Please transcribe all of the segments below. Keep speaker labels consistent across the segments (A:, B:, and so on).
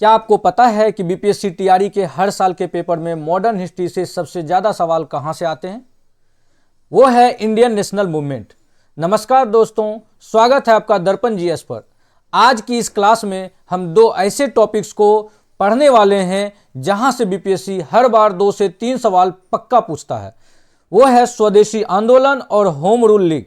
A: क्या आपको पता है कि बीपीएससी टीआरई के हर साल के पेपर में मॉडर्न हिस्ट्री से सबसे ज़्यादा सवाल कहाँ से आते हैं? वो है इंडियन नेशनल मूवमेंट। नमस्कार दोस्तों, स्वागत है आपका दर्पण जीएस पर। आज की इस क्लास में हम दो ऐसे टॉपिक्स को पढ़ने वाले हैं जहां से बीपीएससी हर बार 2 से 3 सवाल पक्का पूछता है। वो है स्वदेशी आंदोलन और होम रूल लीग।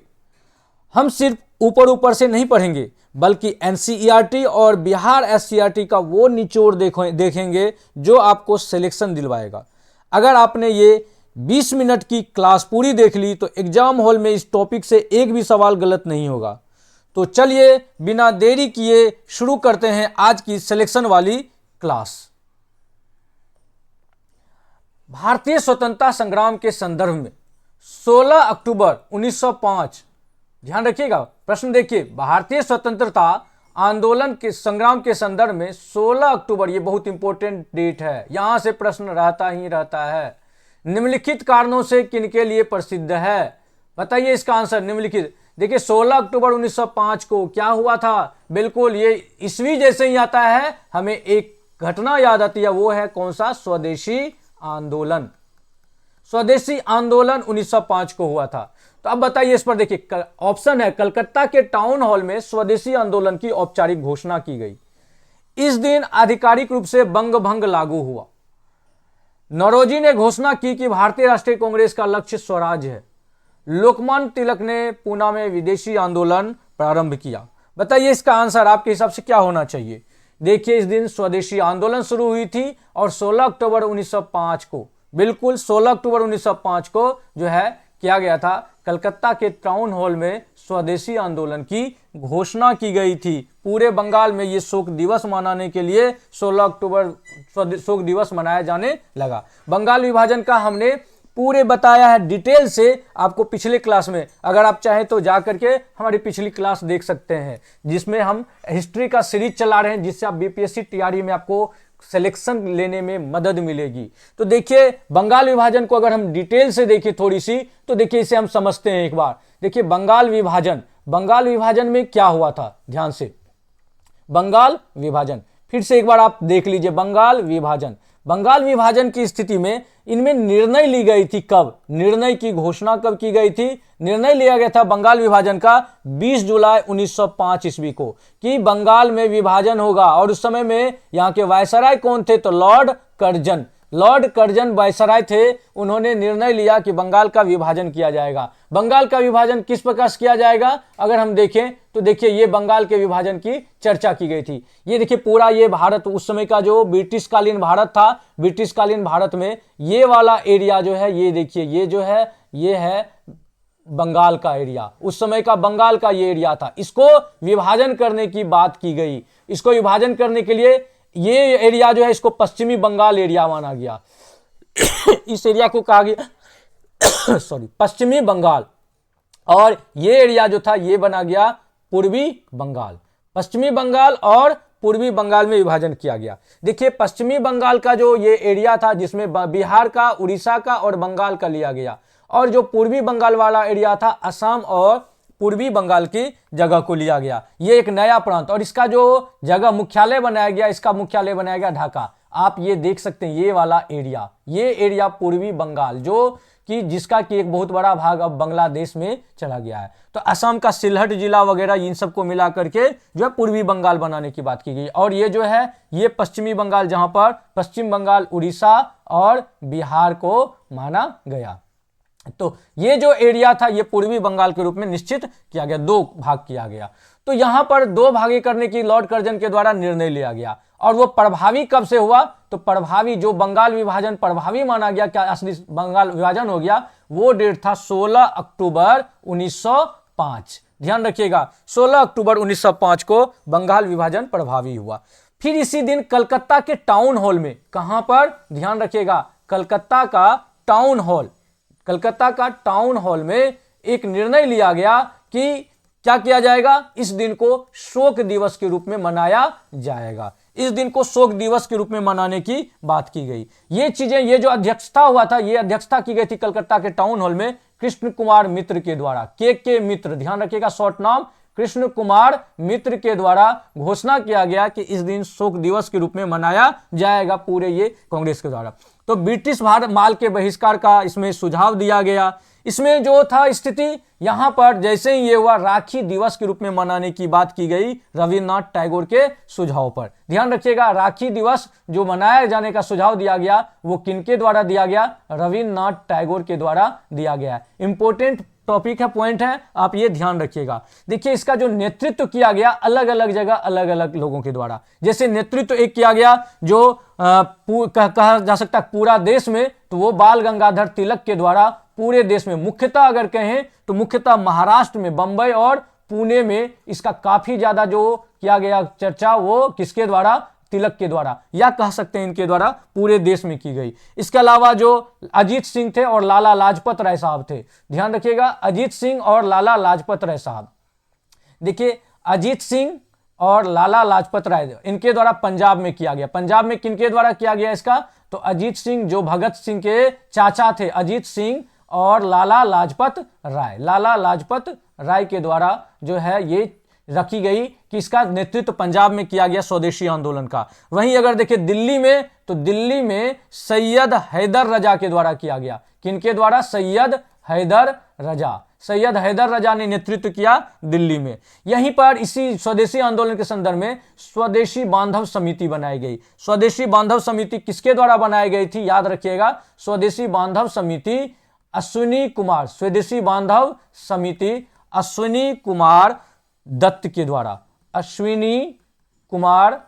A: हम सिर्फ ऊपर से नहीं पढ़ेंगे बल्कि एनसीईआरटी और बिहार एससीईआरटी का वो निचोड़ देखेंगे जो आपको सिलेक्शन दिलवाएगा। अगर आपने ये 20 मिनट की क्लास पूरी देख ली तो एग्जाम हॉल में इस टॉपिक से एक भी सवाल गलत नहीं होगा। तो चलिए बिना देरी किए शुरू करते हैं आज की सिलेक्शन वाली क्लास। भारतीय स्वतंत्रता संग्राम के संदर्भ में 16 अक्टूबर 1905, ध्यान रखिएगा, प्रश्न देखिए, भारतीय स्वतंत्रता आंदोलन के संग्राम के संदर्भ में 16 अक्टूबर, ये बहुत इंपॉर्टेंट डेट है, यहां से प्रश्न रहता ही रहता है। निम्नलिखित कारणों से किनके लिए प्रसिद्ध है? बताइए इसका आंसर। निम्नलिखित, देखिए 16 अक्टूबर 1905 को क्या हुआ था? बिल्कुल ये ईस्वी जैसे ही आता है हमें एक घटना याद आती है, वो है कौन सा? स्वदेशी आंदोलन। स्वदेशी आंदोलन 1905 को हुआ था। तो अब बताइए इस पर, देखिए ऑप्शन है, कलकत्ता के टाउन हॉल में स्वदेशी आंदोलन की औपचारिक घोषणा की गई। इस दिन आधिकारिक रूप से बंग भंग लागू हुआ। नौरोजी ने घोषणा की कि भारतीय राष्ट्रीय कांग्रेस का लक्ष्य स्वराज है। लोकमान्य तिलक ने पूना में विदेशी आंदोलन प्रारंभ किया। बताइए इसका आंसर आपके हिसाब से क्या होना चाहिए? देखिए इस दिन स्वदेशी आंदोलन शुरू हुई थी और 16 अक्टूबर 1905 को, बिल्कुल 16 अक्टूबर 1905 को जो है किया गया था, कलकत्ता के टाउन हॉल में स्वदेशी आंदोलन की घोषणा की गई थी। पूरे बंगाल में ये शोक दिवस मनाने के लिए 16 अक्टूबर शोक दिवस मनाया जाने लगा। बंगाल विभाजन का हमने पूरे बताया है डिटेल से आपको पिछले क्लास में, अगर आप चाहें तो जा करके हमारी पिछली क्लास देख सकते हैं, जिसमें हम हिस्ट्री का सीरीज चला रहे हैं, जिससे आप बीपीएससी टीआरई में आपको सिलेक्शन लेने में मदद मिलेगी। तो देखिए बंगाल विभाजन को अगर हम डिटेल से देखें थोड़ी सी, तो देखिए इसे हम समझते हैं एक बार। देखिए बंगाल विभाजन में क्या हुआ था, ध्यान से, बंगाल विभाजन फिर से एक बार आप देख लीजिए। बंगाल विभाजन की स्थिति में इनमें निर्णय ली गई थी। कब निर्णय की घोषणा कब की गई थी? निर्णय लिया गया था बंगाल विभाजन का 20 जुलाई 1905 ईस्वी को कि बंगाल में विभाजन होगा। और उस समय में यहाँ के वायसराय कौन थे? तो लॉर्ड कर्जन वायसराय थे। उन्होंने निर्णय लिया कि बंगाल का विभाजन किया जाएगा। बंगाल का विभाजन किस प्रकार से किया जाएगा अगर हम देखें तो देखिए ये बंगाल के विभाजन की चर्चा की गई थी। ये देखिए पूरा ये भारत, उस समय का जो ब्रिटिश कालीन भारत था, ब्रिटिश कालीन भारत में ये वाला एरिया जो है, ये देखिए ये जो है ये है बंगाल का एरिया। उस समय का बंगाल का ये एरिया था। इसको विभाजन करने की बात की गई। इसको विभाजन करने के लिए ये एरिया जो है इसको पश्चिमी बंगाल एरिया माना गया। इस एरिया को कहा गया पश्चिमी बंगाल, और ये एरिया जो था ये बना गया पूर्वी बंगाल। पश्चिमी बंगाल और पूर्वी बंगाल में विभाजन किया गया। देखिए पश्चिमी बंगाल का जो ये एरिया था जिसमें बिहार का, उड़ीसा का और बंगाल का लिया गया, और जो पूर्वी बंगाल वाला एरिया था असम और पूर्वी बंगाल की जगह को लिया गया। ये एक नया प्रांत, और इसका जो जगह मुख्यालय बनाया गया, इसका मुख्यालय बनाया गया ढाका। आप ये देख सकते हैं ये वाला एरिया, ये एरिया पूर्वी बंगाल, जो कि जिसका कि एक बहुत बड़ा भाग अब बांग्लादेश में चला गया है। तो असम का सिलहट जिला वगैरह इन सबको मिला करके जो है पूर्वी बंगाल बनाने की बात की गई। और ये जो है ये पश्चिमी बंगाल, जहां पर पश्चिम बंगाल, उड़ीसा और बिहार को माना गया। तो ये जो एरिया था ये पूर्वी बंगाल के रूप में निश्चित किया गया, 2 भाग किया गया। तो यहां पर 2 भागे करने की लॉर्ड कर्जन के द्वारा निर्णय लिया गया। और वो प्रभावी कब से हुआ? तो प्रभावी जो बंगाल विभाजन प्रभावी माना गया, क्या असली बंगाल विभाजन हो गया, वो डेट था 16 अक्टूबर 1905। ध्यान रखिएगा 16 अक्टूबर 1905 को बंगाल विभाजन प्रभावी हुआ। फिर इसी दिन कलकत्ता के टाउन हॉल में, कहां पर? ध्यान रखिएगा कलकत्ता का टाउन हॉल में एक निर्णय लिया गया कि क्या किया जाएगा, इस दिन को शोक दिवस के रूप में मनाया जाएगा। इस दिन को शोक दिवस के रूप में मनाने की बात की गई। ये चीजें, ये जो अध्यक्षता हुआ था, ये अध्यक्षता की गई थी कलकत्ता के टाउन हॉल में कृष्ण कुमार मित्र के द्वारा, के मित्र, ध्यान रखिएगा शॉर्ट नाम कृष्ण कुमार मित्र के द्वारा घोषणा किया गया कि इस दिन शोक दिवस के रूप में मनाया जाएगा पूरे ये कांग्रेस के द्वारा। तो ब्रिटिश भारत माल के बहिष्कार का इसमें सुझाव दिया गया। इसमें जो था स्थिति यहां पर जैसे ही ये हुआ, राखी दिवस के रूप में मनाने की बात की गई रविन्द्रनाथ टैगोर के सुझाव पर। ध्यान रखिएगा, राखी दिवस जो मनाया जाने का सुझाव दिया गया वो किनके द्वारा दिया गया? रविन्द्रनाथ टैगोर के द्वारा दिया गया। इंपॉर्टेंट टॉपिक है, पॉइंट है, आप ये ध्यान रखिएगा। देखिए इसका जो नेतृत्व किया गया अलग अलग जगह अलग अलग लोगों के द्वारा। जैसे नेतृत्व एक किया गया जो कहा जा सकता है पूरा देश में, तो वो बाल गंगाधर तिलक के द्वारा पूरे देश में, मुख्यतः अगर कहें तो मुख्यतः महाराष्ट्र में, बंबई और पुणे में इसका काफी ज्यादा जो किया गया चर्चा वो किसके द्वारा? तिलक के द्वारा, या कह सकते हैं इनके द्वारा पूरे देश में की गई। इसके अलावा जो अजीत सिंह थे और लाला लाजपत राय साहब थे, ध्यान रखिएगा, अजीत सिंह और लाला लाजपत राय साहब। देखिए अजीत सिंह और लाला लाजपत राय इनके द्वारा पंजाब में किया गया। पंजाब में किनके द्वारा किया गया इसका? तो अजीत सिंह जो भगत सिंह के चाचा थे, अजीत सिंह और लाला लाजपत राय के द्वारा जो है ये रखी गई कि इसका नेतृत्व पंजाब में किया गया स्वदेशी आंदोलन का। वहीं अगर देखिए दिल्ली में, तो दिल्ली में सैयद हैदर रजा के द्वारा किया गया। किनके द्वारा? सैयद हैदर रजा ने नेतृत्व किया दिल्ली में। यहीं पर इसी स्वदेशी आंदोलन के संदर्भ में स्वदेशी बांधव समिति बनाई गई। स्वदेशी बांधव समिति किसके द्वारा बनाई गई थी? याद रखिएगा, स्वदेशी बांधव समिति अश्विनी कुमार, स्वदेशी बांधव समिति अश्विनी कुमार दत्त के द्वारा, अश्विनी कुमार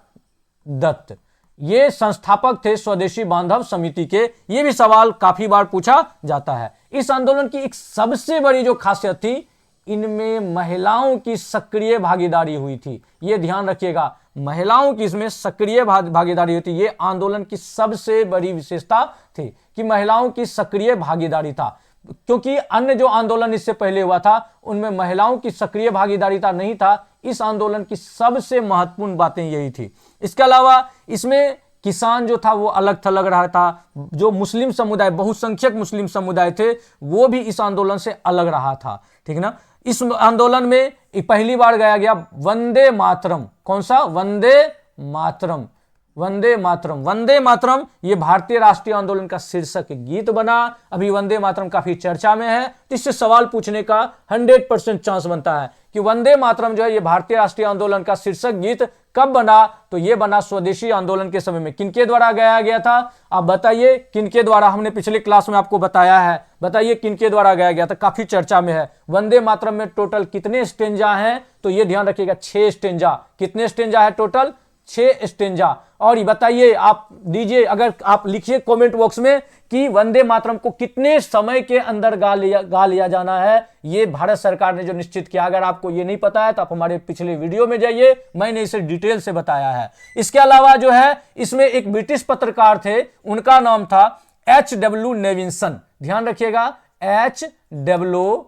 A: दत्त ये संस्थापक थे स्वदेशी बांधव समिति के। ये भी सवाल काफी बार पूछा जाता है। इस आंदोलन की एक सबसे बड़ी जो खासियत थी, इनमें महिलाओं की सक्रिय भागीदारी हुई थी। ये ध्यान रखिएगा, महिलाओं की इसमें सक्रिय भागीदारी हुई थी। ये आंदोलन की सबसे बड़ी विशेषता थी कि महिलाओं की सक्रिय भागीदारी था, क्योंकि अन्य जो आंदोलन इससे पहले हुआ था उनमें महिलाओं की सक्रिय भागीदारी नहीं था। इस आंदोलन की सबसे महत्वपूर्ण बातें यही थी। इसके अलावा इसमें किसान जो था वो अलग थलग रहा था, जो मुस्लिम समुदाय, बहुसंख्यक मुस्लिम समुदाय थे, वो भी इस आंदोलन से अलग रहा था, ठीक ना। इस आंदोलन में पहली बार गाया गया वंदे मातरम। कौन सा? वंदे मातरम। वंदे मातरम, वंदे मातरम ये भारतीय राष्ट्रीय आंदोलन का शीर्षक गीत बना। अभी वंदे मातरम काफी चर्चा में है, तो इससे सवाल पूछने का 100% चांस बनता है कि वंदे मातरम जो है ये भारतीय राष्ट्रीय आंदोलन का शीर्षक गीत कब बना? तो ये बना स्वदेशी आंदोलन के समय में। किनके द्वारा गाया गया था? आप बताइए किनके द्वारा? हमने पिछले क्लास में आपको बताया है, बताइए किनके द्वारा गाया गया था? काफी चर्चा में है। वंदे मातरम में टोटल कितने स्टेंजा हैं? तो ये ध्यान रखिएगा, 6 स्टेंजा। कितने स्टेंजा है टोटल? 6 स्टेंजा। और ये बताइए, आप दीजिए, अगर आप लिखिए कमेंट बॉक्स में कि वंदे मातरम को कितने समय के अंदर गा लिया जाना है। ये भारत सरकार ने जो निश्चित किया। अगर आपको ये नहीं पता है तो आप हमारे पिछले वीडियो में जाइए, मैंने इसे डिटेल से बताया है। इसके अलावा जो है इसमें एक ब्रिटिश पत्रकार थे, उनका नाम था H.W. नेविंसन। ध्यान रखिएगा, H.W.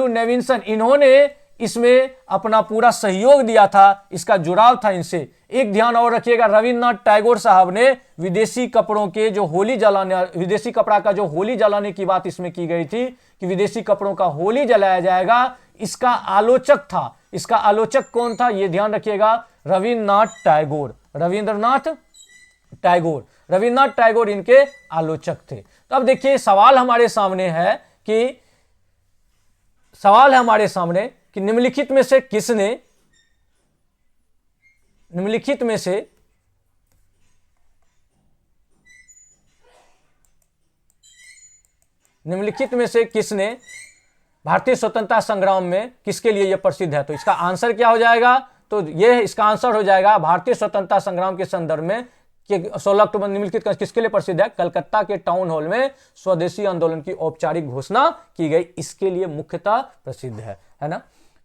A: नेविंसन, इन्होंने इसमें अपना पूरा सहयोग दिया था, इसका जुड़ाव था इनसे। एक ध्यान और रखिएगा, रविन्द्रनाथ टैगोर साहब ने विदेशी कपड़ों के जो होली जलाने, विदेशी कपड़ा का जो होली जलाने की बात इसमें की गई थी कि विदेशी कपड़ों का होली जलाया जाएगा, इसका आलोचक था। इसका आलोचक कौन था? ये ध्यान रखिएगा, रविन्द्रनाथ टैगोर इनके आलोचक थे। तो अब देखिए सवाल हमारे सामने है कि निम्नलिखित में से किसने भारतीय स्वतंत्रता संग्राम में किसके लिए यह प्रसिद्ध है? तो इसका आंसर क्या हो जाएगा? तो यह इसका आंसर हो जाएगा भारतीय स्वतंत्रता संग्राम के संदर्भ में कि 16 अक्टूबर निम्नलिखित किसके लिए प्रसिद्ध है? कलकत्ता के टाउन हॉल में स्वदेशी आंदोलन की औपचारिक घोषणा की गई, इसके लिए मुख्यतः प्रसिद्ध है ना।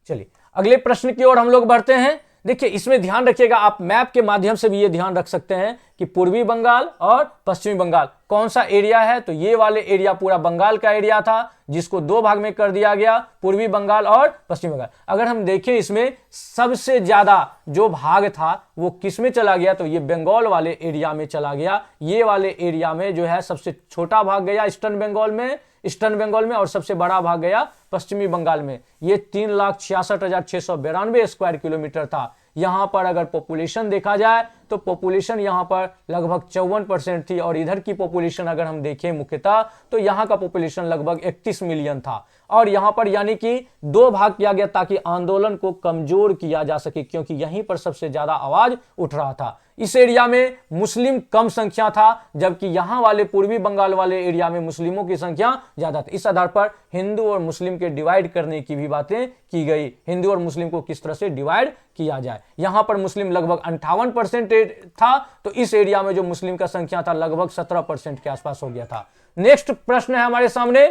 A: चलिए अगले प्रश्न की ओर हम लोग बढ़ते हैं। देखिए इसमें ध्यान रखिएगा, आप मैप के माध्यम से भी ये ध्यान रख सकते हैं कि पूर्वी बंगाल और पश्चिमी बंगाल कौन सा एरिया है। तो ये वाले एरिया पूरा बंगाल का एरिया था, जिसको 2 भाग में कर दिया गया, पूर्वी बंगाल और पश्चिमी बंगाल। अगर हम देखें इसमें सबसे ज्यादा जो भाग था वो किस में चला गया? तो ये बंगाल वाले एरिया में चला गया। ये वाले एरिया में जो है सबसे छोटा भाग गया ईस्टर्न बंगाल में, ईस्टर्न बंगाल में और सबसे बड़ा भाग गया पश्चिमी बंगाल में। ये 3,66,692 स्क्वायर किलोमीटर था। यहां पर अगर पॉपुलेशन देखा जाए तो पॉपुलेशन यहां पर लगभग 54% थी, और इधर की पॉपुलेशन अगर हम देखें मुख्यतः तो यहां का पॉपुलेशन लगभग 31 मिलियन था। और यहां पर यानी कि दो भाग किया गया ताकि आंदोलन को कमजोर किया जा सके, क्योंकि यहीं पर सबसे ज्यादा आवाज उठ रहा था। इस एरिया में मुस्लिम कम संख्या था, जबकि यहां वाले पूर्वी बंगाल वाले एरिया में मुस्लिमों की संख्या ज्यादा थी। इस आधार पर हिंदू और मुस्लिम के डिवाइड करने की भी बातें की गई, हिंदू और मुस्लिम को किस तरह से डिवाइड किया जाए। यहां पर मुस्लिम लगभग 58% था, तो इस एरिया में जो मुस्लिम का संख्या था लगभग 17% के आसपास हो गया था। नेक्स्ट प्रश्न है हमारे सामने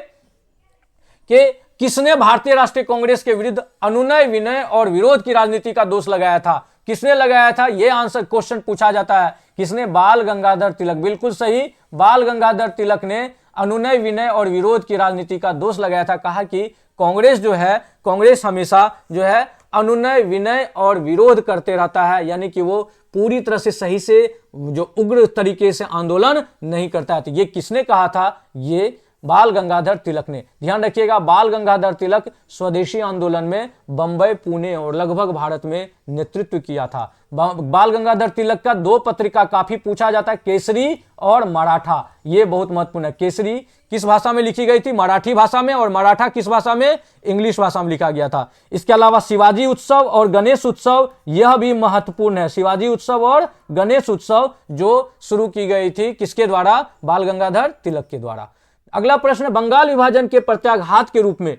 A: कि किसने भारतीय राष्ट्रीय कांग्रेस के विरुद्ध अनुनय विनय और विरोध की राजनीति का दोष लगाया था? किसने लगाया था, यह आंसर क्वेश्चन पूछा जाता है। किसने? बाल गंगाधर तिलक। बिल्कुल सही, बाल गंगाधर तिलक ने अनुनय विनय और विरोध की राजनीति का दोष लगाया था। कहा कि कांग्रेस जो है, कांग्रेस हमेशा जो है अनुनय विनय और विरोध करते रहता है, यानी कि वो पूरी तरह से सही से जो उग्र तरीके से आंदोलन नहीं करता है। तो ये किसने कहा था? ये बाल गंगाधर तिलक ने। ध्यान रखिएगा, बाल गंगाधर तिलक स्वदेशी आंदोलन में बंबई, पुणे और लगभग भारत में नेतृत्व किया था। बाल गंगाधर तिलक का दो पत्रिका काफी पूछा जाता है, केसरी और मराठा। ये बहुत महत्वपूर्ण है। केसरी किस भाषा में लिखी गई थी? मराठी भाषा में। और मराठा किस भाषा में? इंग्लिश भाषा में लिखा गया था। इसके अलावा शिवाजी उत्सव और गणेश उत्सव, यह भी महत्वपूर्ण है। शिवाजी उत्सव और गणेश उत्सव जो शुरू की गई थी किसके द्वारा? बाल गंगाधर तिलक के द्वारा। अगला प्रश्न, बंगाल विभाजन के प्रत्याघात के रूप में,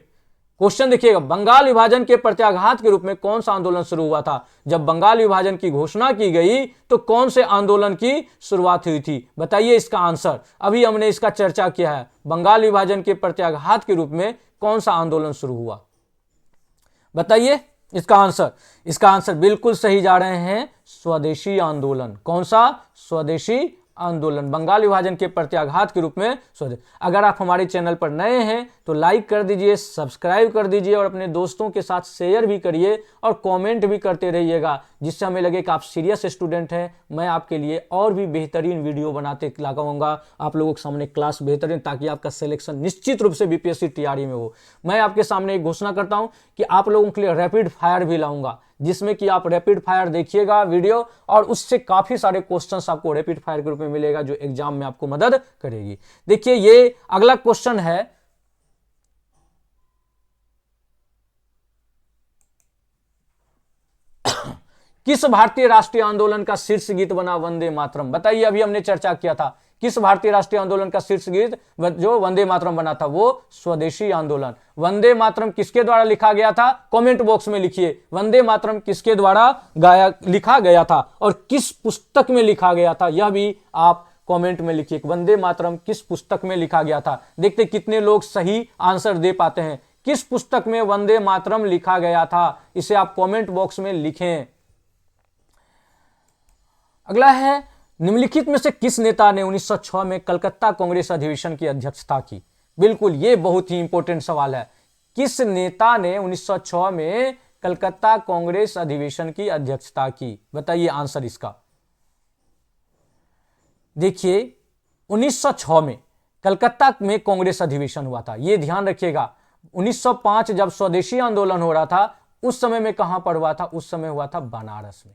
A: क्वेश्चन देखिएगा, बंगाल विभाजन के प्रत्याघात के रूप में कौन सा आंदोलन शुरू हुआ था? जब बंगाल विभाजन की घोषणा की गई तो कौन से आंदोलन की शुरुआत हुई थी? बताइए इसका आंसर। अभी हमने इसका चर्चा किया है। बंगाल विभाजन के प्रत्याघात के रूप में कौन सा आंदोलन शुरू हुआ? बताइए इसका आंसर। इसका आंसर बिल्कुल सही जा रहे हैं, स्वदेशी आंदोलन। कौन सा? स्वदेशी आंदोलन। बंगाल विभाजन के प्रत्याघात के रूप में स्वदेश। अगर आप हमारे चैनल पर नए हैं तो लाइक कर दीजिए, सब्सक्राइब कर दीजिए और अपने दोस्तों के साथ शेयर भी करिए और कमेंट भी करते रहिएगा, जिससे हमें लगे कि आप सीरियस स्टूडेंट हैं। मैं आपके लिए और भी बेहतरीन वीडियो बनाते लगाऊंगा आप लोगों के सामने क्लास बेहतरीन, ताकि आपका सिलेक्शन निश्चित रूप से बीपीएससी टीआरई में हो। मैं आपके सामने एक घोषणा करता हूं कि आप लोगों के लिए रैपिड फायर भी लाऊंगा, जिसमें कि आप रैपिड फायर देखिएगा वीडियो, और उससे काफी सारे क्वेश्चंस आपको रैपिड फायर के रूप में मिलेगा जो एग्जाम में आपको मदद करेगी। देखिए ये अगला क्वेश्चन है, किस भारतीय राष्ट्रीय आंदोलन का शीर्ष गीत बना वंदे मातरम? बताइए, अभी हमने चर्चा किया था किस भारतीय राष्ट्रीय आंदोलन का शीर्ष गीत जो वंदे मातरम बना था? वो स्वदेशी आंदोलन। वंदे मातरम किसके द्वारा लिखा गया था? कमेंट बॉक्स में लिखिए, वंदे मातरम किसके द्वारा लिखा गया था और किस पुस्तक में लिखा गया था? यह भी आप कमेंट में लिखिए, वंदे मातरम किस पुस्तक में लिखा गया था। देखते कितने लोग सही आंसर दे पाते हैं। किस पुस्तक में वंदे मातरम लिखा गया था? इसे आप कमेंट बॉक्स में लिखें। अगला है, निम्नलिखित में से किस नेता ने 1906 में कलकत्ता कांग्रेस अधिवेशन की अध्यक्षता की? बिल्कुल, यह बहुत ही इंपॉर्टेंट सवाल है। किस नेता ने 1906 में कलकत्ता कांग्रेस अधिवेशन की अध्यक्षता की? बताइए आंसर इसका। देखिए 1906 में कलकत्ता में कांग्रेस अधिवेशन हुआ था, यह ध्यान रखिएगा। 1905 जब स्वदेशी आंदोलन हो रहा था, उस समय में कहां पर हुआ था? उस समय हुआ था बनारस में,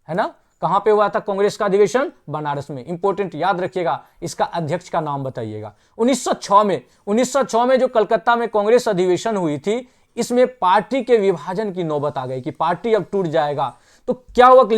A: है ना? कहां पे हुआ था कांग्रेस का अधिवेशन? बनारस में। इंपॉर्टेंट, याद रखिएगा। इसका अध्यक्ष का नाम बताइएगा। 1906 में जो कलकत्ता में कांग्रेस अधिवेशन हुई थी, इसमें पार्टी के विभाजन की नौबत आ गई कि पार्टी अब टूट जाएगा। तो क्या हुआ?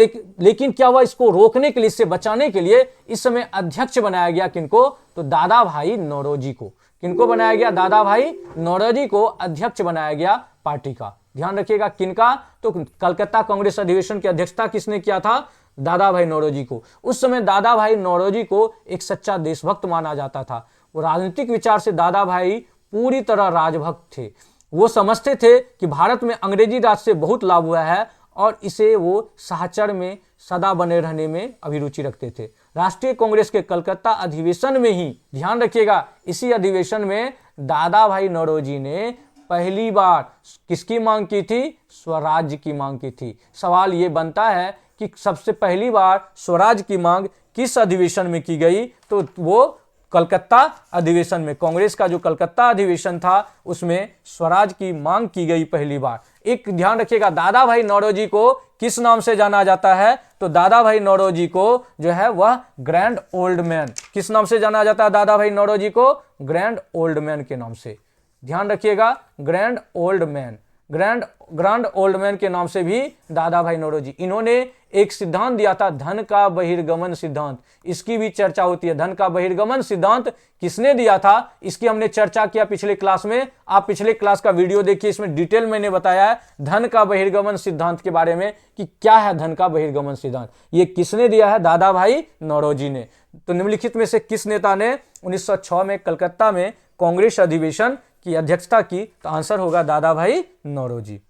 A: लेकिन क्या हुआ? इसको रोकने के लिए, इससे बचाने के लिए इस समय अध्यक्ष बनाया गया किनको? तो दादा भाई नौरोजी को। किनको बनाया गया? दादा भाई नौरोजी को अध्यक्ष बनाया गया पार्टी का। ध्यान रखिएगा, किनका? तो कलकत्ता कांग्रेस अधिवेशन की अध्यक्षता किसने किया था? दादा भाई नौरोजी को। उस समय दादा भाई नौरोजी को एक सच्चा देशभक्त माना जाता था। वो राजनीतिक विचार से दादा भाई पूरी तरह राजभक्त थे। वो समझते थे कि भारत में अंग्रेजी राज से बहुत लाभ हुआ है और इसे वो साहचर्य में सदा बने रहने में अभिरुचि रखते थे। राष्ट्रीय कांग्रेस के कलकत्ता अधिवेशन में ही, ध्यान रखिएगा, इसी अधिवेशन में दादा भाई नौरोजी ने पहली बार किसकी मांग की थी? स्वराज्य की मांग की थी। सवाल ये बनता है कि सबसे पहली बार स्वराज की मांग किस अधिवेशन में की गई? तो वो कलकत्ता अधिवेशन में, कांग्रेस का जो कलकत्ता अधिवेशन था उसमें स्वराज की मांग की गई पहली बार। एक ध्यान रखिएगा, दादा भाई नौरोजी को किस नाम से जाना जाता है? तो दादा भाई नौरोजी को जो है वह ग्रैंड ओल्ड मैन, किस नाम से जाना जाता है दादा भाई नौरोजी को? ग्रैंड ओल्ड मैन के नाम से। ध्यान रखिएगा, grand old man, grand old man के नाम से भी दादा भाई नौरोजी। इन्होंने एक सिद्धांत दिया था, धन का बहिर्गमन सिद्धांत, इसकी भी चर्चा होती है। धन का बहिर्गमन सिद्धांत किसने दिया था, इसकी हमने चर्चा किया पिछले क्लास में। आप पिछले क्लास का वीडियो देखिए, इसमें डिटेल मैंने बताया है धन का बहिर्गमन सिद्धांत के बारे में कि क्या है धन का बहिर्गमन सिद्धांत। ये किसने दिया है? दादा भाई नौरोजी ने। तो निम्नलिखित में से किस नेता ने 1906 में कलकत्ता में कांग्रेस अधिवेशन की अध्यक्षता की? तो आंसर होगा दादा भाई नौरोजी।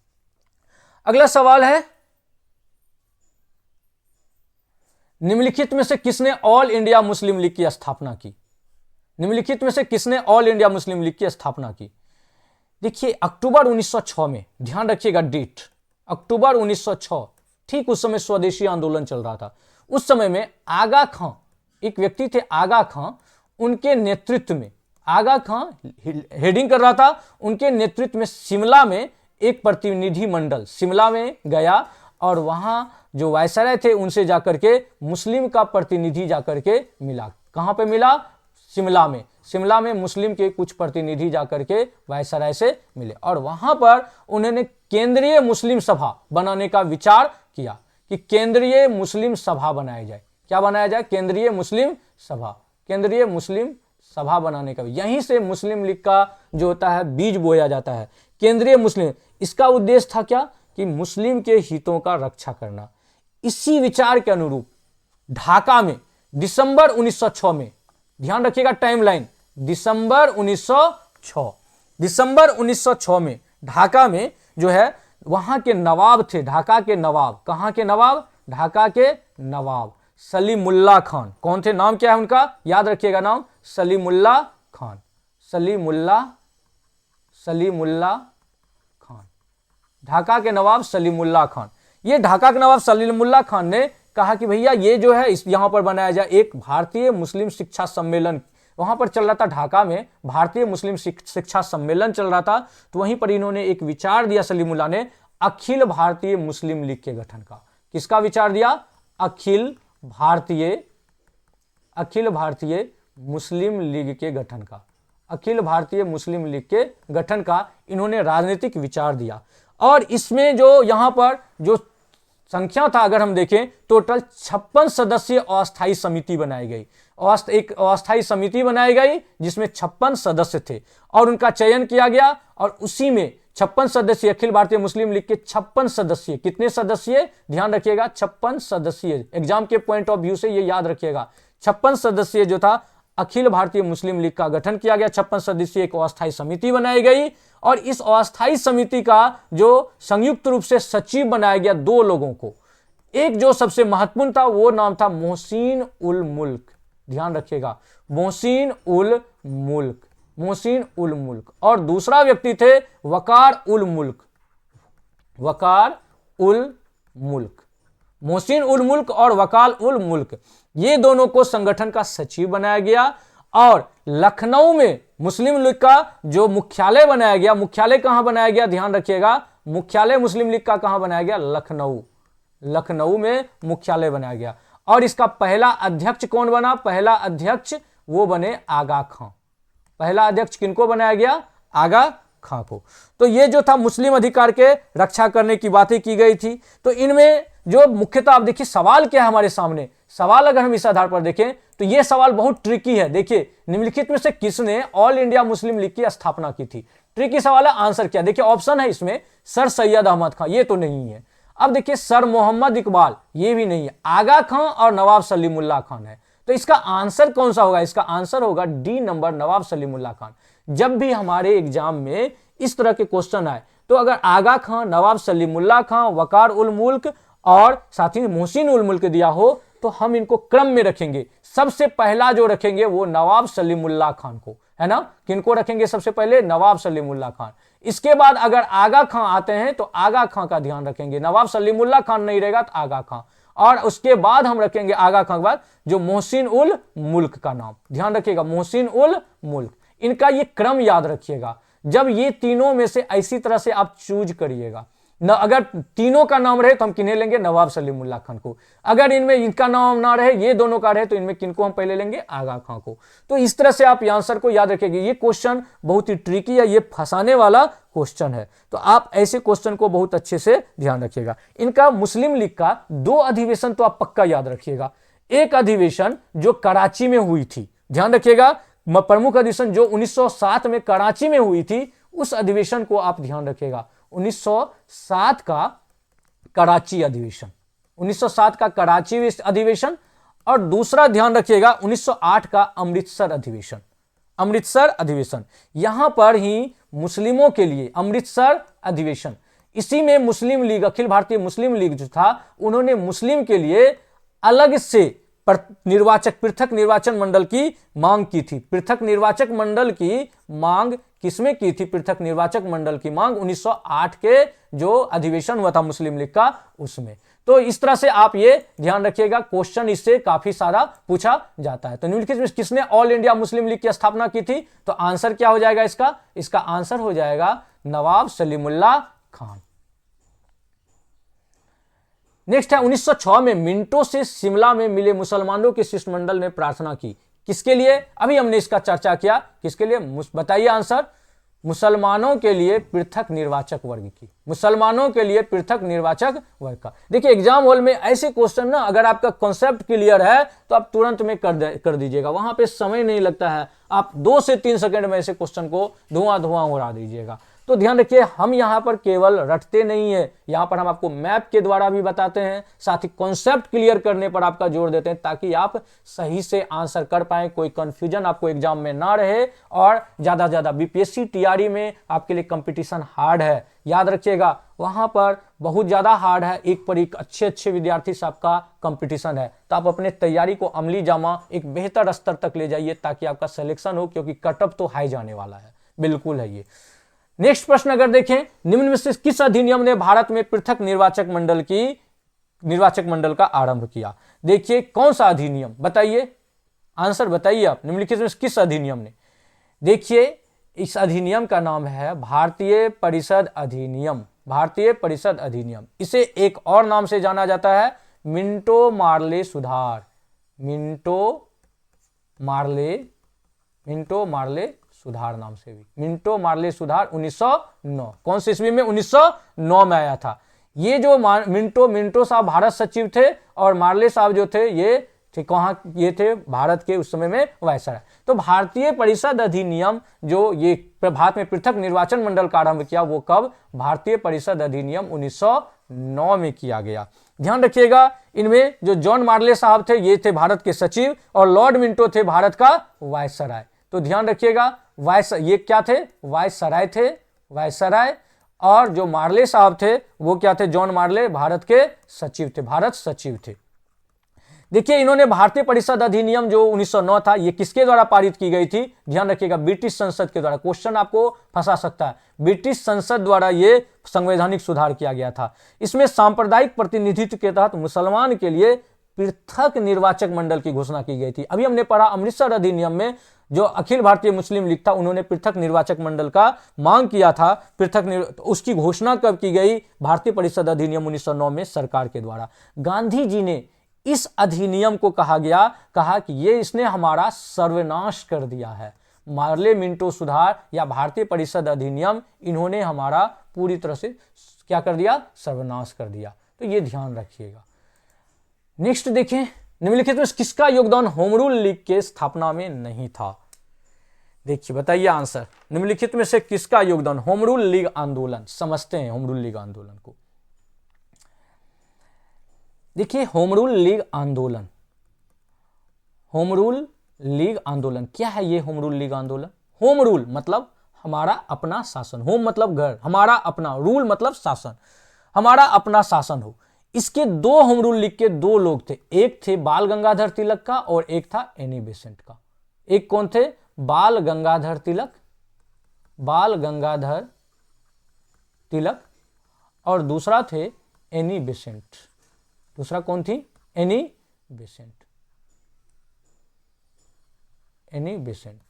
A: अगला सवाल है, निम्नलिखित में से किसने ऑल इंडिया मुस्लिम लीग की स्थापना की? निम्नलिखित में से किसने ऑल इंडिया मुस्लिम लीग की स्थापना की? देखिए, अक्टूबर 1906 में, ध्यान रखिएगा डेट, अक्टूबर 1906, ठीक उस समय स्वदेशी आंदोलन चल रहा था। उस समय में आगा खां, एक व्यक्ति थे आगा खां, उनके नेतृत्व में, आगा खां हेडिंग कर रहा था, उनके नेतृत्व में शिमला में एक प्रतिनिधि मंडल शिमला में गया और वहां जो वायसराय थे उनसे जाकर के मुस्लिम का प्रतिनिधि जाकर के मिला। कहां पे मिला? शिमला में। शिमला में मुस्लिम के कुछ प्रतिनिधि जाकर के वायसराय से मिले और वहां पर उन्होंने केंद्रीय मुस्लिम सभा बनाने का विचार किया कि केंद्रीय मुस्लिम सभा बनाया जाए। क्या बनाया जाए? केंद्रीय मुस्लिम सभा। केंद्रीय मुस्लिम सभा बनाने का, यहीं से मुस्लिम लीग का जो होता है बीज बोया जाता है। केंद्रीय मुस्लिम, इसका उद्देश्य था क्या? कि मुस्लिम के हितों का रक्षा करना। इसी विचार के अनुरूप ढाका में दिसंबर 1906 में, ध्यान रखिएगा टाइमलाइन, दिसंबर 1906 में ढाका में जो है वहां के नवाब थे, ढाका के नवाब। कहां के नवाब? ढाका के नवाब सलीमुल्लाह खान। कौन थे? नाम क्या है उनका? याद रखिएगा नाम, सलीमुल्लाह खान। सलीमुल्लाह खान, ढाका के नवाब सलीमुल्लाह खान। ये ढाका के नवाब सलीमुल्लाह खान ने कहा कि भैया ये जो है इस यहां पर बनाया जाए एक भारतीय मुस्लिम शिक्षा सम्मेलन। वहां पर चल रहा था ढाका में भारतीय मुस्लिम शिक्षा सम्मेलन चल रहा था, तो वहीं पर इन्होंने एक विचार दिया सलीमुल्लाह ने, अखिल भारतीय मुस्लिम लीग के गठन का। किसका विचार दिया? अखिल भारतीय मुस्लिम लीग के गठन का। अखिल भारतीय मुस्लिम लीग के गठन का इन्होंने राजनीतिक विचार दिया। और इसमें जो यहां पर जो संख्या था, अगर हम देखें, टोटल 56 सदस्यीय अस्थायी समिति बनाई गई। एक अस्थायी समिति बनाई गई जिसमें 56 सदस्य थे और उनका चयन किया गया और उसी में 56 सदस्यीय अखिल भारतीय मुस्लिम लीग के 56 सदस्यीय, कितने सदस्यीय? ध्यान रखिएगा 56 सदस्यीय, एग्जाम के पॉइंट ऑफ व्यू से ये याद रखिएगा। 56 सदस्यीय जो था अखिल भारतीय मुस्लिम लीग का गठन किया गया। 56 सदस्यीय एक अस्थायी समिति बनाई गई और इस अस्थायी समिति का जो संयुक्त रूप से सचिव बनाया गया दो लोगों को। एक जो सबसे महत्वपूर्ण था वो नाम था मोहसिन उल मुल्क। ध्यान रखिएगा, मोहसिन उल मुल्क। और दूसरा व्यक्ति थे वकार उल मुल्क। मोहसिन उल मुल्क और वकार उल मुल्क, ये दोनों को संगठन का सचिव बनाया गया। और लखनऊ में मुस्लिम लीग का जो मुख्यालय बनाया गया, मुख्यालय कहां बनाया गया? ध्यान रखिएगा, मुख्यालय मुस्लिम लीग का कहां बनाया गया? लखनऊ में मुख्यालय बनाया गया। और इसका पहला अध्यक्ष कौन बना? पहला अध्यक्ष वो बने आगा खां। पहला अध्यक्ष किनको बनाया गया? आगा खां को। तो ये जो था मुस्लिम अधिकार के रक्षा करने की बातें की गई थी। तो इनमें जो मुख्यतः आप देखिए सवाल क्या है हमारे सामने, सवाल अगर हम इस आधार पर देखें तो यह सवाल बहुत ट्रिकी है। देखिए, निम्नलिखित में से किसने ऑल इंडिया मुस्लिम लीग की स्थापना की थी? ट्रिकी सवाल है। आंसर क्या? देखिए ऑप्शन है इसमें, सर सैयद अहमद खां, ये तो नहीं है। अब देखिए सर मोहम्मद इकबाल, ये भी नहीं है। आगा खां और नवाब सलीमुल्लाह खान है। तो इसका आंसर कौन सा होगा? इसका आंसर होगा डी नंबर, नवाब सलीमुल्लाह खान। जब भी हमारे एग्जाम में इस तरह के क्वेश्चन आए तो अगर आगा खां, नवाब सलीमुल्लाह खां, वकार उल मुल्क और साथ ही मोहसिन उल मुल्क दिया हो तो हम इनको क्रम में रखेंगे। सबसे पहला जो रखेंगे वो नवाब सलीमुल्लाह खान को, है ना। किनको रखेंगे सबसे पहले? नवाब सलीमुल्लाह खान। इसके बाद अगर आगा खां आते हैं तो आगा खां का ध्यान रखेंगे। नवाब सलीमुल्लाह खान नहीं रहेगा तो आगा खां। और उसके बाद हम रखेंगे आगा खां के बाद जो मोहसिन उल मुल्क का नाम। ध्यान रखिएगा, मोहसिन उल मुल्क, इनका ये क्रम याद रखिएगा। जब ये तीनों में से ऐसी तरह से आप चूज करिएगा न, अगर तीनों का नाम रहे तो हम किन्हें लेंगे, नवाब सलीमुल्लाह खान को। अगर इनमें इनका नाम ना रहे, ये दोनों का रहे, तो इनमें किनको हम पहले लेंगे, आगा खां को। तो इस तरह से आप आंसर को याद रखेंगे। ये क्वेश्चन बहुत ही ट्रिकी है, ये फंसाने वाला क्वेश्चन है, तो आप ऐसे क्वेश्चन को बहुत अच्छे से ध्यान रखिएगा। इनका मुस्लिम लीग का 2 अधिवेशन तो आप पक्का याद रखिएगा। एक अधिवेशन जो कराची में हुई थी, ध्यान रखिएगा, प्रमुख अधिवेशन जो 1907 में कराची में हुई थी, उस अधिवेशन को आप ध्यान रखिएगा। 1907 का कराची अधिवेशन, 1907 का कराची अधिवेशन, और दूसरा ध्यान रखिएगा 1908 का अमृतसर अधिवेशन। अमृतसर अधिवेशन, यहां पर ही मुस्लिमों के लिए अमृतसर अधिवेशन, इसी में मुस्लिम लीग, अखिल भारतीय मुस्लिम लीग जो था, उन्होंने मुस्लिम के लिए अलग से पृथक निर्वाचन मंडल की मांग की थी। पृथक निर्वाचक मंडल की मांग किसमें की थी? पृथक निर्वाचक मंडल की मांग 1908 के जो अधिवेशन हुआ था मुस्लिम लीग का, उसमें। तो इस तरह से आप ये ध्यान रखिएगा, क्वेश्चन इससे काफी सारा पूछा जाता है। तो निम्नलिखित में किसने ऑल इंडिया मुस्लिम लीग की स्थापना की थी? तो आंसर क्या हो जाएगा इसका? इसका आंसर हो जाएगा नवाब सलीमुल्लाह खान। नेक्स्ट है 1906 में मिंटो से शिमला में मिले मुसलमानों के शिष्टमंडल ने प्रार्थना की। किसके लिए? अभी हमने इसका चर्चा किया, किसके लिए? बताइए आंसर। मुसलमानों के लिए पृथक निर्वाचक वर्ग की, मुसलमानों के लिए पृथक निर्वाचक वर्ग का। देखिए एग्जाम हॉल में ऐसे क्वेश्चन ना, अगर आपका कॉन्सेप्ट क्लियर है तो आप तुरंत में कर दीजिएगा, वहां पे समय नहीं लगता है। आप 2 से 3 सेकंड में ऐसे क्वेश्चन को धुआं उड़ा दीजिएगा। तो ध्यान रखिए, हम यहां पर केवल रटते नहीं है, यहां पर हम आपको मैप के द्वारा भी बताते हैं, साथ ही कॉन्सेप्ट क्लियर करने पर आपका जोर देते हैं, ताकि आप सही से आंसर कर पाए, कोई कंफ्यूजन आपको एग्जाम में ना रहे। और ज्यादा से ज्यादा बीपीएससी टीआरई में आपके लिए कंपटीशन हार्ड है, याद रखिएगा, वहां पर बहुत ज्यादा हार्ड है, एक पर एक अच्छे विद्यार्थी से आपका कंपटीशन है। तो आप अपने तैयारी को अमली जामा एक बेहतर स्तर तक ले जाइए, ताकि आपका सिलेक्शन हो, क्योंकि कटअप तो हाई जाने वाला है, बिल्कुल है ये। नेक्स्ट प्रश्न अगर देखें, निम्न में से किस अधिनियम ने भारत में पृथक निर्वाचक मंडल का आरंभ किया? देखिए कौन सा अधिनियम, बताइए, आंसर बताइए आप। निम्नलिखित में किस अधिनियम ने? देखिए इस अधिनियम का नाम है भारतीय परिषद अधिनियम। भारतीय परिषद अधिनियम, इसे एक और नाम से जाना जाता है मिंटो मार्ले सुधार। मिंटो मार्ले सुधार नाम से भी, मिंटो मार्ले सुधार 1909। कौन सी ईस्वी में? 1909 में आया था। ये जो मिंटो साहब भारत सचिव थे, और मार्ले साहब जो थे ये थे भारत के उस समय में वायसराय। तो भारतीय परिषद अधिनियम जो ये भारत में पृथक निर्वाचन मंडल का आरंभ किया, वो कब? भारतीय परिषद अधिनियम 1909 में किया गया। ध्यान रखिएगा, इनमें जो जॉन मार्ले साहब थे, ये थे भारत के सचिव, और लॉर्ड मिंटो थे भारत का वायसराय। तो ध्यान रखिएगा, ये क्या थे? वायसराय थे, वायसराय। और जो मार्ले साहब थे वो क्या थे? जॉन मार्ले भारत के सचिव थे, भारत सचिव थे। देखिए इन्होंने भारतीय परिषद अधिनियम जो 1909 था, ये किसके द्वारा पारित की गई थी? ध्यान रखिएगा, ब्रिटिश संसद के द्वारा। क्वेश्चन आपको फंसा सकता है, ब्रिटिश संसद द्वारा ये संवैधानिक सुधार किया गया था। इसमें सांप्रदायिक प्रतिनिधित्व के तहत मुसलमान के लिए पृथक निर्वाचक मंडल की घोषणा की गई थी। अभी हमने पढ़ा अमृतसर अधिनियम में, जो अखिल भारतीय मुस्लिम लीग था, उन्होंने पृथक निर्वाचक मंडल का मांग किया था। तो उसकी घोषणा कब की गई? भारतीय परिषद अधिनियम 1909 में सरकार के द्वारा। गांधी जी ने इस अधिनियम को कहा कि ये इसने हमारा सर्वनाश कर दिया है। मार्ले मिंटो सुधार या भारतीय परिषद अधिनियम, इन्होंने हमारा पूरी तरह से क्या कर दिया? सर्वनाश कर दिया। तो ये ध्यान रखिएगा। नेक्स्ट देखें, निम्नलिखित में किसका योगदान होम रूल लीग के स्थापना में नहीं था? देखिए बताइए आंसर। निम्नलिखित में से किसका योगदान? होम रूल लीग आंदोलन, समझते हैं होम रूल लीग आंदोलन को। देखिए होम रूल लीग आंदोलन, होम रूल लीग आंदोलन क्या है? ये होम रूल लीग आंदोलन, होम रूल मतलब हमारा अपना शासन, होम मतलब घर, हमारा अपना, रूल मतलब शासन, हमारा अपना शासन हो। इसके 2 होम रूल लीग के 2 लोग थे, एक थे बाल गंगाधर तिलक का और एक था एनी बेसेंट का। एक कौन थे? बाल गंगाधर तिलक, और दूसरा थे एनी बेसेंट। दूसरा कौन थी? एनी बेसेंट, एनी बेसेंट,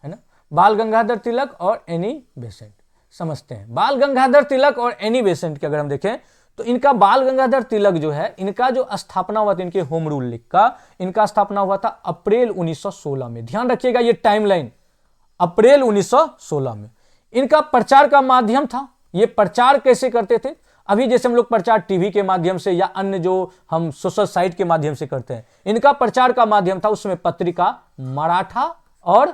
A: है ना। बाल गंगाधर तिलक और एनी बेसेंट समझते हैं। बाल गंगाधर तिलक और एनी बेसेंट की अगर हम देखें तो इनका बाल गंगाधर तिलक जो है, इनका जो स्थापना हुआ था इनके होम रूल लीग का, इनका स्थापना हुआ था अप्रैल 1916 में। ध्यान रखिएगा ये टाइमलाइन, अप्रैल 1916 में। इनका प्रचार का माध्यम था, ये प्रचार कैसे करते थे? अभी जैसे हम लोग प्रचार टीवी के माध्यम से या अन्य जो हम सोशल साइट के माध्यम से करते हैं, इनका प्रचार का माध्यम था उसमें पत्रिका मराठा और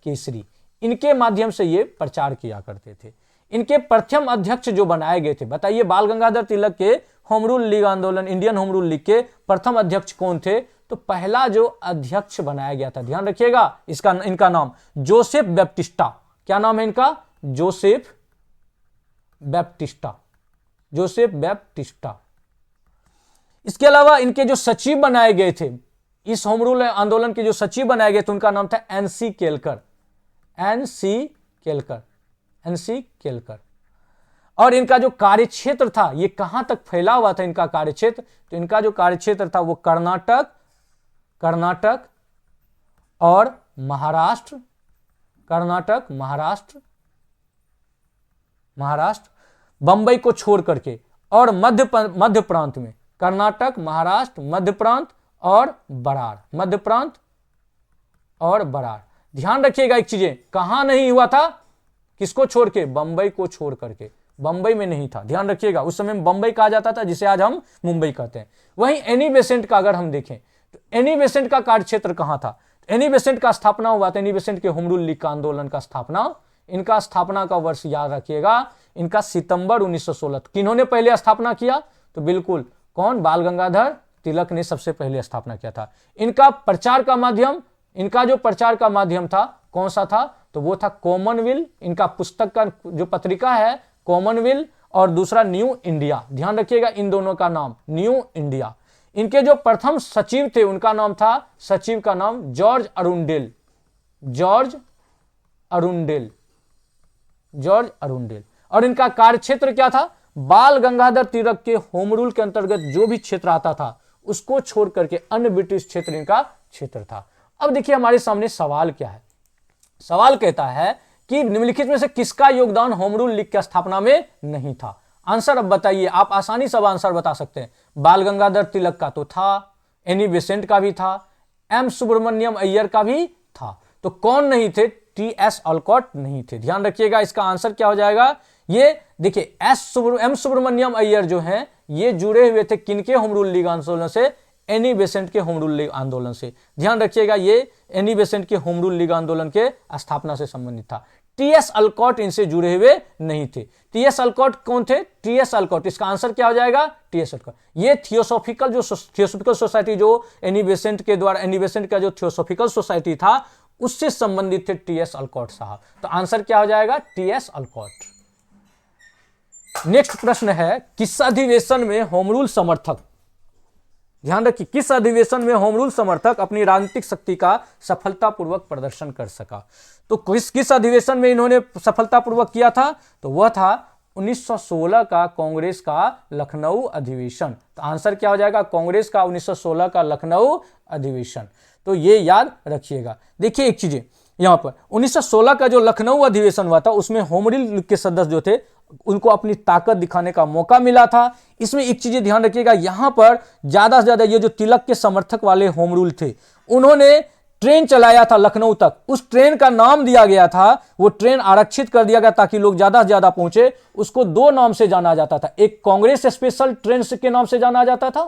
A: केसरी, इनके माध्यम से ये प्रचार किया करते थे। इनके प्रथम अध्यक्ष जो बनाए गए थे, बताइए बाल गंगाधर तिलक के होम रूल लीग आंदोलन, इंडियन होम रूल लीग के प्रथम अध्यक्ष कौन थे? तो पहला जो अध्यक्ष बनाया गया था, ध्यान रखिएगा, इनका नाम जोसेफ बैप्टिस्टा। क्या नाम है इनका? Joseph Baptista, Joseph Baptista. इसके अलावा इनके जो सचिव बनाए गए थे, इस होम रूल आंदोलन के जो सचिव बनाए गए थे, उनका नाम था NC Kelkar, NC Kelkar, NC Kelkar. और इनका जो कार्यक्षेत्र था, ये कहां तक फैला हुआ था इनका कार्यक्षेत्र? तो इनका जो कार्यक्षेत्र था वो कर्नाटक, कर्नाटक और महाराष्ट्र, कर्नाटक, महाराष्ट्र, महाराष्ट्र, बंबई को छोड़ करके, और मध्य प्रांत में, कर्नाटक, महाराष्ट्र, मध्य प्रांत और बरार, मध्य प्रांत और बरार। ध्यान रखिएगा एक चीजें, कहां नहीं हुआ था? किसको छोड़ के? बंबई को छोड़ करके, बंबई में नहीं था। ध्यान रखिएगा, उस समय बंबई कहा जाता था जिसे आज हम मुंबई कहते हैं। वहीं एनी बेसेंट का अगर हम देखें तो एनी बेसेंट का कार्यक्षेत्र कहां था? एनी बेसेंट का स्थापना हुआ था, एनी बेसेंट के होम रूल लीग का आंदोलन का स्थापना, इनका स्थापना का वर्ष याद रखिएगा, इनका सितंबर 1916। किन्होंने पहले स्थापना किया? तो बिल्कुल कौन? बाल गंगाधर तिलक ने सबसे पहले स्थापना किया था। इनका प्रचार का माध्यम, इनका जो प्रचार का माध्यम था कौन सा था? तो वो था कॉमनवेल्थ। इनका पुस्तक का जो पत्रिका है कॉमनवेल्थ, और दूसरा न्यू इंडिया। ध्यान रखिएगा इन दोनों का नाम, न्यू इंडिया। इनके जो प्रथम सचिव थे उनका नाम था, सचिव का नाम George Arundale, George Arundale, George Arundale. और इनका कार्यक्षेत्र क्या था? बाल गंगाधर तिलक के होम रूल के अंतर्गत जो भी क्षेत्र आता था उसको छोड़ करके अन्य ब्रिटिश क्षेत्र इनका क्षेत्र था। अब देखिए हमारे सामने सवाल क्या है। सवाल कहता है कि निम्नलिखित में से किसका योगदान होम रूल लीग की स्थापना में नहीं था? आंसर अब बताइए, आप आसानी से आंसर बता सकते हैं। बाल गंगाधर तिलक का तो था, एनी बेसेंट का भी था, एम सुब्रमण्यम अय्यर का भी था, तो कौन नहीं थे? टी.एस. अल्कॉट नहीं थे। ध्यान रखिएगा इसका आंसर क्या हो जाएगा? ये देखिए एम सुब्रमण्यम अय्यर जो हैं ये जुड़े हुए थे किनके होम रूल लीग आंदोलन से? एनी बेसेंट के होम रूल लीग आंदोलन से। ध्यान रखिएगा ये एनी बेसेंट के होम रूल लीग आंदोलन के स्थापना से संबंधित था। टी.एस. अल्कॉट इनसे जुड़े हुए नहीं थे। टी.एस. अल्कॉट कौन थे? टी.एस. अल्कॉट, इसका आंसर क्या हो जाएगा? टी.एस. अल्कॉट। ये थियोसॉफिकल सोसाइटी जो एनी बेसेंट के द्वारा, एनी बेसेंट का जो थियोसॉफिकल सोसाइटी था उससे संबंधित थे टी.एस. अल्कॉट साहब। तो आंसर क्या हो जाएगा? टी.एस. अल्कॉट। नेक्स्ट प्रश्न है, किस अधिवेशन में होम रूल समर्थक, ध्यान रखिए, किस अधिवेशन में होम रूल समर्थक अपनी राजनीतिक शक्ति का सफलतापूर्वक प्रदर्शन कर सका? तो किस अधिवेशन में इन्होंने सफलतापूर्वक किया था? तो वह था 1916 का कांग्रेस का लखनऊ अधिवेशन। तो आंसर क्या हो जाएगा? कांग्रेस का 1916 का लखनऊ अधिवेशन। तो ये याद रखिएगा। देखिए एक चीज यहां पर 1916 का जो लखनऊ अधिवेशन हुआ था उसमें होम रूल लीग के सदस्य जो थे उनको अपनी ताकत दिखाने का मौका मिला था। इसमें एक चीज ध्यान रखिएगा, यहां पर ज्यादा से ज्यादा ये जो तिलक के समर्थक वाले होम रूल थे उन्होंने ट्रेन चलाया था लखनऊ तक। उस ट्रेन का नाम दिया गया था, वो ट्रेन आरक्षित कर दिया गया ताकि लोग ज्यादा से ज्यादा पहुंचे। उसको दो नाम से जाना जाता था, एक कांग्रेस स्पेशल ट्रेन के नाम से जाना जाता था,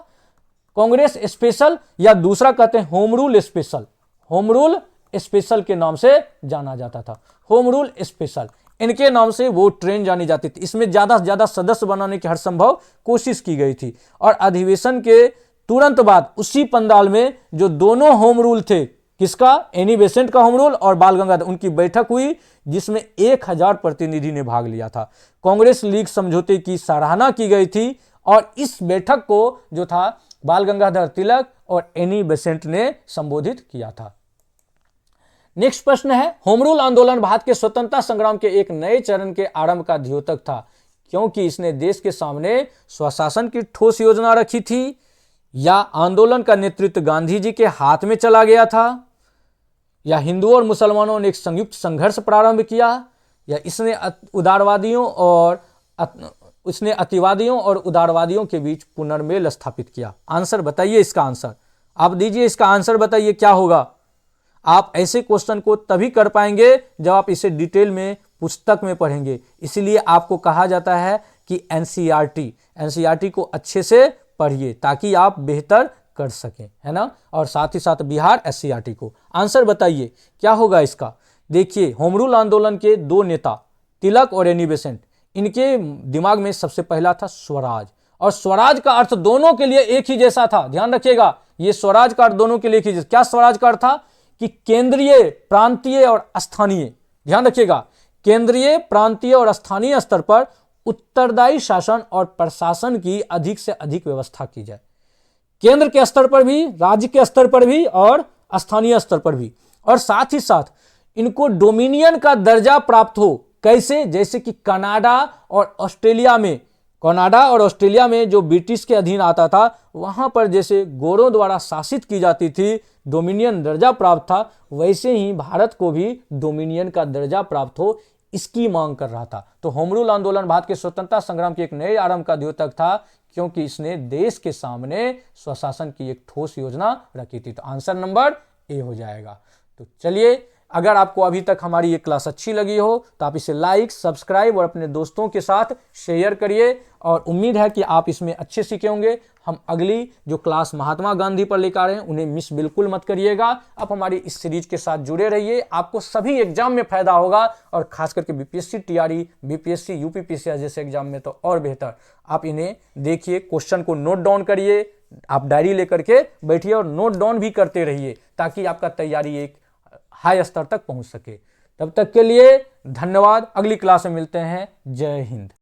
A: कांग्रेस स्पेशल, या दूसरा कहते हैं home rule special, home rule special के नाम से जाना जाता था। होम रूल स्पेशल इनके नाम से वो ट्रेन जानी जाती थी। इसमें ज्यादा से ज्यादा सदस्य बनाने की हर संभव कोशिश की गई थी। और अधिवेशन के तुरंत बाद उसी पंडाल में जो दोनों होम रूल थे, किसका? एनी बेसेंट का होम रूल और बाल गंगाधर, उनकी बैठक हुई जिसमें 1000 प्रतिनिधि ने भाग लिया था। कांग्रेस लीग समझौते की सराहना की गई थी और इस बैठक को जो था बाल गंगाधर तिलक और एनी बेसेंट ने संबोधित किया था। नेक्स्ट प्रश्न है, होम रूल आंदोलन भारत के स्वतंत्रता संग्राम के एक नए चरण के आरंभ का द्योतक था क्योंकि इसने देश के सामने स्वशासन की ठोस योजना रखी थी, या आंदोलन का नेतृत्व गांधी जी के हाथ में चला गया था, या हिंदुओं और मुसलमानों ने एक संयुक्त संघर्ष प्रारंभ किया, या इसने अतिवादियों और उदारवादियों के बीच पुनर्मेल स्थापित किया। आंसर बताइए इसका आंसर। आप दीजिए इसका आंसर, बताइए क्या होगा। आप ऐसे क्वेश्चन को तभी कर पाएंगे जब आप इसे डिटेल में पुस्तक में पढ़ेंगे। इसलिए आपको कहा जाता है कि एनसीईआरटी को अच्छे से पढ़िए ताकि आप बेहतर कर सकें, है ना। और साथ ही साथ बिहार एससीईआरटी को। आंसर बताइए क्या होगा इसका। देखिए, होम रूल आंदोलन के दो नेता तिलक और एनी बेसेंट, इनके दिमाग में सबसे पहला था स्वराज, और स्वराज का अर्थ दोनों के लिए एक ही जैसा था। ध्यान रखिएगा, ये स्वराज का अर्थ दोनों के लिए एक ही जैसा। क्या स्वराज का अर्थ था कि केंद्रीय, प्रांतीय और स्थानीय, ध्यान रखिएगा, केंद्रीय, प्रांतीय और स्थानीय स्तर पर उत्तरदायी शासन और प्रशासन की अधिक से अधिक व्यवस्था की जाए। केंद्र के स्तर पर भी, राज्य के स्तर पर भी और स्थानीय स्तर पर भी। और साथ ही साथ इनको डोमिनियन का दर्जा प्राप्त हो। कैसे? जैसे कि कनाडा और ऑस्ट्रेलिया में जो ब्रिटिश के अधीन आता था, वहां पर जैसे गोरों द्वारा शासित की जाती थी, डोमिनियन दर्जा प्राप्त था, वैसे ही भारत को भी डोमिनियन का दर्जा प्राप्त हो, इसकी मांग कर रहा था। तो होम रूल आंदोलन भारत के स्वतंत्रता संग्राम के एक नए आरंभ का द्योतक था, क्योंकि इसने देश के सामने स्वशासन की एक ठोस योजना रखी थी। तो आंसर नंबर ए हो जाएगा। तो चलिए, अगर आपको अभी तक हमारी ये क्लास अच्छी लगी हो तो आप इसे लाइक, सब्सक्राइब और अपने दोस्तों के साथ शेयर करिए, और उम्मीद है कि आप इसमें अच्छे सीखे होंगे। हम अगली जो क्लास महात्मा गांधी पर लेकर आ रहे हैं, उन्हें मिस बिल्कुल मत करिएगा। आप हमारी इस सीरीज के साथ जुड़े रहिए, आपको सभी एग्जाम में फायदा होगा, और खास करके बीपीएससी, टीआरई, बीपीएससी, यूपीपीसीएस जैसे एग्जाम में तो और बेहतर। आप इन्हें देखिए, क्वेश्चन को नोट डाउन करिए, आप डायरी लेकर के बैठिए और नोट डाउन भी करते रहिए, ताकि आपका तैयारी एक हाई स्तर तक पहुंच सके। तब तक के लिए धन्यवाद। अगली क्लास में मिलते हैं। जय हिंद।